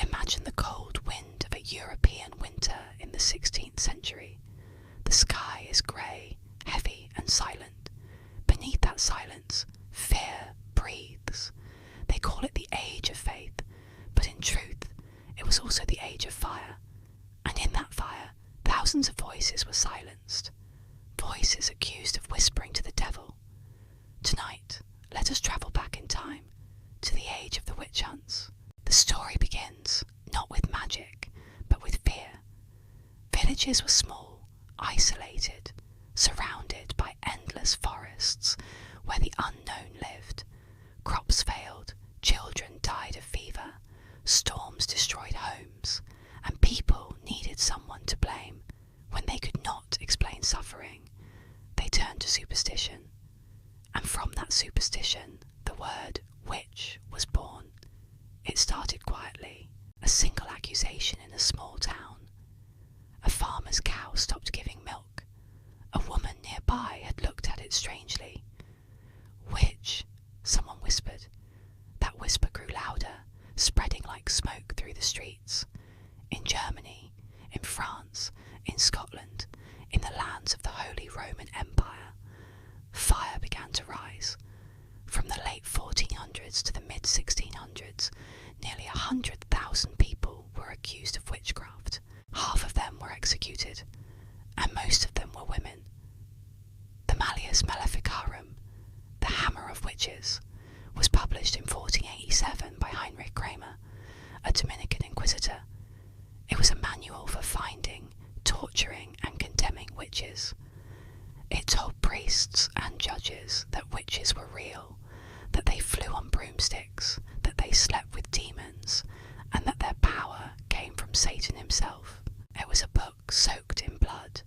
Imagine the cold wind of a European winter in the 16th century. The sky is grey, heavy and silent. Beneath that silence, fear breathes. They call it the age of faith, but in truth, it was also the age of fire. And in that fire, thousands of voices were silenced. Voices accused of whispering to the devil. Tonight, let us travel back in time to the age of the witch hunts. The story begins not with magic, but with fear. Villages were small, isolated, surrounded by endless forests where the unknown lived. Crops failed, children died of fever, storms destroyed homes, and people needed someone to blame. When they could not explain suffering, they turned to superstition. And from that superstition, the word witch was born. It started quietly, a single accusation in a small town. A farmer's cow stopped giving milk. A woman nearby had looked at it strangely. Witch, someone whispered. That whisper grew louder, spreading like smoke through the streets. In Germany, in France, in Scotland, in the lands of the Holy Roman Empire, fire began to rise. From the late 1400s to the mid-1600s, nearly 100,000 people were accused of witchcraft. Half of them were executed, and most of them were women. The Malleus Maleficarum, the Hammer of Witches, was published in 1487 by Heinrich Kramer, a Dominican inquisitor. It was a manual for finding, torturing, and condemning witches. It told priests and judges that witches were real, that they flew on broomsticks, that they slept with demons, and that their power came from Satan himself. It was a book soaked in blood.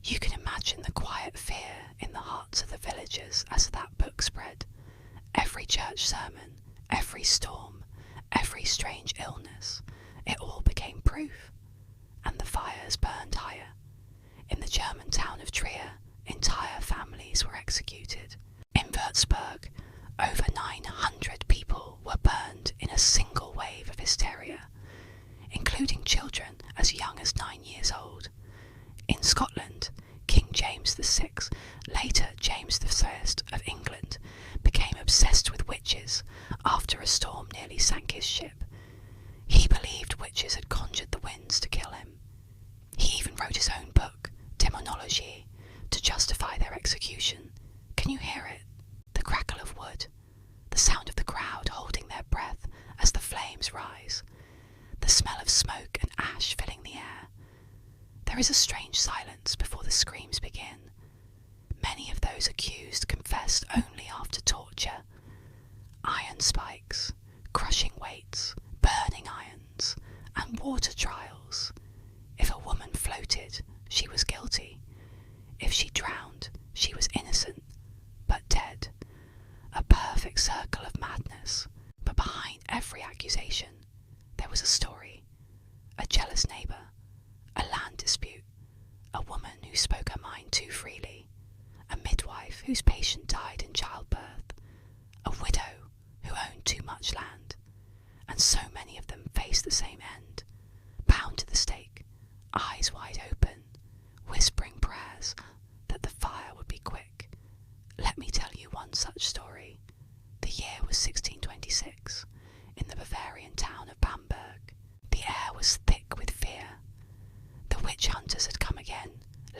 You can imagine the quiet fear in the hearts of the villagers as that book spread. Every church sermon, every storm, every strange illness, it all became proof. And the fires burned higher. In the German town of Trier, entire families were executed. In Würzburg, over 900 people were burned in a single wave of hysteria, including children as young as 9 years old. In Scotland, King James VI, later James I of England, became obsessed with witches after a storm nearly sank his ship. He believed witches had conjured the winds to kill him. He even wrote his own book, Demonology, to justify their execution. Can you hear it? The crackle of wood, the sound of the crowd holding their breath as the flames rise, the smell of smoke and ash filling the air. There is a strange silence before the screams begin. Many of those accused confessed only after torture. Iron spikes, crushing weights, burning irons, and water trials. If a woman floated, she was guilty. If she drowned, she was innocent, but dead. A perfect circle of madness. But behind every accusation, there was a story. A jealous neighbour, a land dispute, a woman who spoke her mind too freely, a midwife whose patient died in childbirth, a widow who owned too much land, and so many of them faced the same end, bound to the stake, eyes wide open, whispering prayers that the fire would be quick. Let me tell you one such story. The year was 1626, in the Bavarian town of Bamberg. The air was thick with fear. The witch hunters had come again,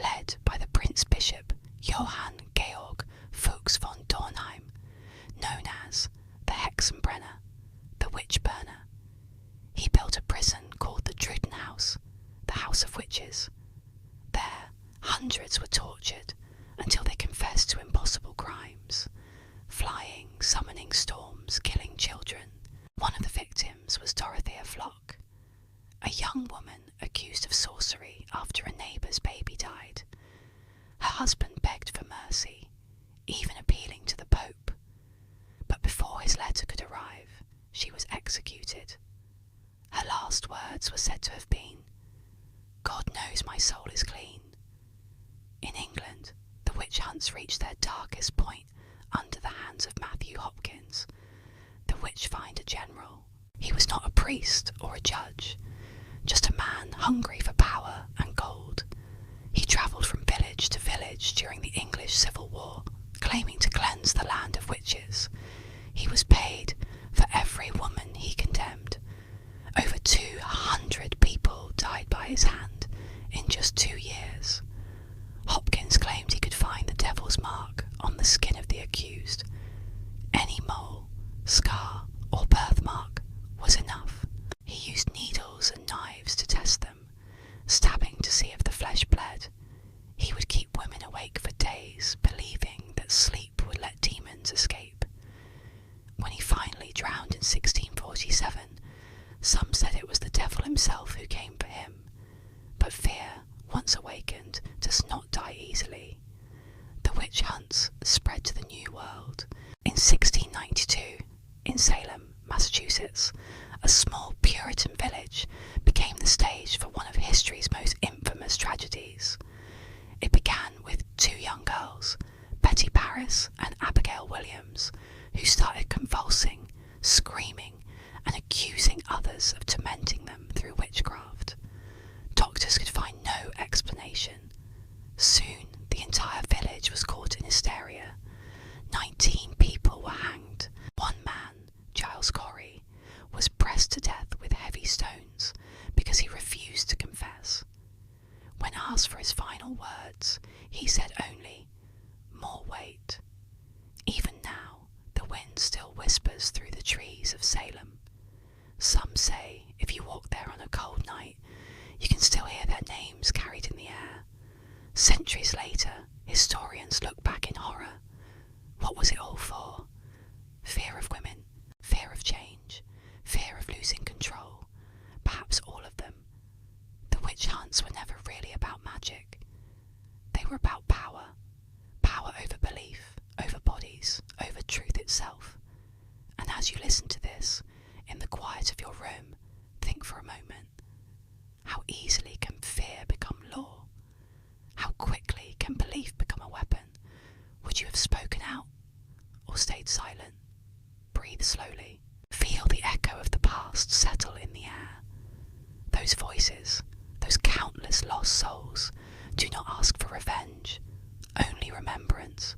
led by the Prince Bishop Johann Georg Fuchs von Dornheim, known as the Hexenbrenner, the witch burner. He built a prison called the Drudenhaus, the House of Witches. There, hundreds were tortured until they confessed to impossible crimes, flying, summoning storms, killing children. One of the victims was Dorothea Flock, a young woman accused of sorcery after a neighbour's baby died. Her husband begged for mercy, even appealing to the Pope. But before his letter could arrive, she was executed. Her last words were said to have been, "God knows my soul is clean." In England, the witch hunts reached their darkest point under the hands of Matthew Hopkins, the witch finder general. He was not a priest priest or a judge, just a man hungry for power and gold. He travelled from village to village during the English Civil War, claiming to cleanse the land of witches. He was paid for every woman he condemned. Over 200 people died by his hand in just 2 years. Hopkins claimed he could find the devil's mark on the skin of the accused. Any mole, scar, or birthmark was enough. He used needles and knives to test them, stabbing to see if the flesh bled. He would keep women awake for days, believing that sleep would let demons escape. When he finally drowned in 1647, some said it was the devil himself who came for him. But fear, once awakened, does not die easily. The witch hunts spread to the New World. In 1692, in Salem, Massachusetts, a small Puritan village became the stage for one of history's most infamous tragedies. It began with 2 young girls, Betty Paris and Abigail Williams, who started convulsing, screaming, and accusing others of tormenting them through witchcraft. Doctors could find no explanation. Soon, the entire village was caught in hysteria. 19 people were hanged. One man, Giles Corey, was pressed to death with heavy stones because he refused to confess. When asked for his final words, he said only, "More weight." Even now, the wind still whispers through the trees of Salem. Some say if you walk there on a cold night, you can still hear their names carried in the air. Centuries later, historians look back in horror. What was it all for? Fear of women, fear of change, fear of losing control. Perhaps all of them. The witch hunts were never really about magic. They were about power. Power over belief, over bodies, over truth itself. And as you listen to this, in the quiet of your room, think for a moment. How easily can fear become law? How quickly can belief become a weapon? Would you have spoken out or stayed silent? Breathe slowly. Feel the echo of the past settle in the air. Those voices, those countless lost souls, do not ask for revenge, only remembrance.